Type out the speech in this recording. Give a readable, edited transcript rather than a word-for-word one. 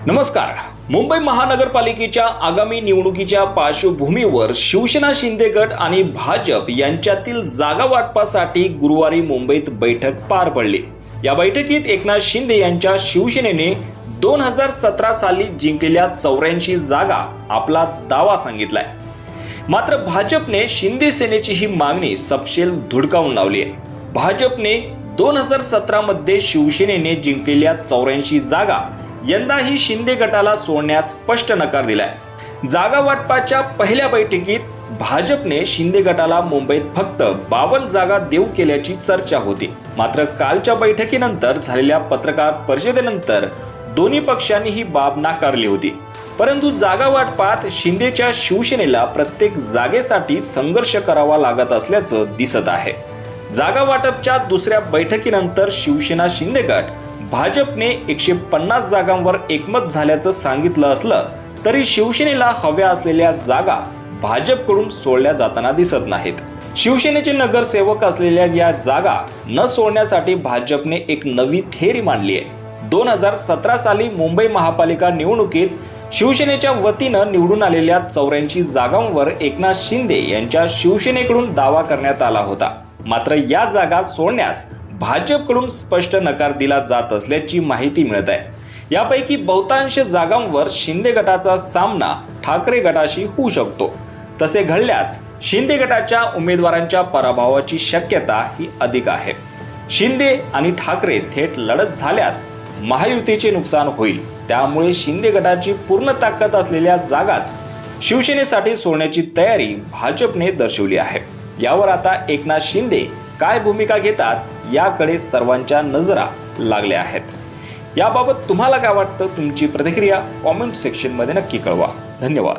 नमस्कार। मुंबई महानगरपालिकेच्या आगामी निवडणुकीच्या पार्श्वभूमीवर शिवसेना शिंदे गट आणि भाजप यांच्यातील जागा वाटपासाठी गुरुवारी मुंबईत बैठक पार पडली। या बैठकीत एकनाथ शिंदे यांच्या शिवसेनेने 2017 साली जिंकलेल्या 84 जागा आपला दावा सांगितलाय। मात्र भाजपने शिंदे सेनेची ही मागणी सपशेल धुडकावून लावली आहे। भाजपने 2017 मध्ये शिवसेनेने जिंकलेल्या 84 जागा यंदाही शिंदे गटाला सोडण्यास स्पष्ट नकार दिलाय। जागा वाटपाच्या पहिल्या बैठकीत भाजपने शिंदे गटाला मुंबईत फक्त 52 जागा देऊ केल्याची चर्चा होती। मात्र कालच्या बैठकीनंतर झालेल्या पत्रकार परिषदेनंतर दोन्ही पक्षांनी ही बाब नाकारली होती। परंतु जागा वाटपात शिंदेच्या शिवसेनेला प्रत्येक जागेसाठी संघर्ष करावा लागत असल्याचं दिसत आहे। जागा वाटपच्या दुसऱ्या बैठकीनंतर शिवसेना शिंदे गट भाजपने 150 जागांवर एकमत झाल्याचं सांगितलं असलं तरी शिवसेनेला हव्या असलेल्या जागा भाजपकडून सोडल्या जाताना दिसत नाहीत। शिवसेनेचे नगरसेवक असलेल्या या जागा न सोडण्यासाठी भाजपने एक नवी थेअरी मांडली आहे। 2017 साली मुंबई महापालिका निवडणुकीत शिवसेनेच्या वतीनं निवडून आलेल्या 84 जागांवर एकनाथ शिंदे यांच्या शिवसेनेकडून दावा करण्यात आला होता। मात्र या जागा सोडण्यास भाजपकडून स्पष्ट नकार दिला जात असल्याची माहिती मिळत आहे। यापैकी बहुतांश जागांवर शिंदे गटाचा सामना ठाकरे गटाशी होऊ शकतो। तसे घडल्यास शिंदे गटाच्या उमेदवारांच्या पराभवाची शक्यता ही अधिक आहे। शिंदे आणि ठाकरे थेट लढत झाल्यास महायुतीचे नुकसान होईल। त्यामुळे शिंदे गटाची पूर्ण ताकद असलेल्या जागाच शिवसेनेसाठी सोडण्याची तयारी भाजपने दर्शवली आहे। यावर आता एकनाथ शिंदे काय भूमिका घेतात याकडे सर्वांच्या नजरा लागल्या आहेत। याबाबत तुम्हाला काय वाटतं? तुमची प्रतिक्रिया कॉमेंट सेक्शन मध्ये नक्की कळवा। धन्यवाद।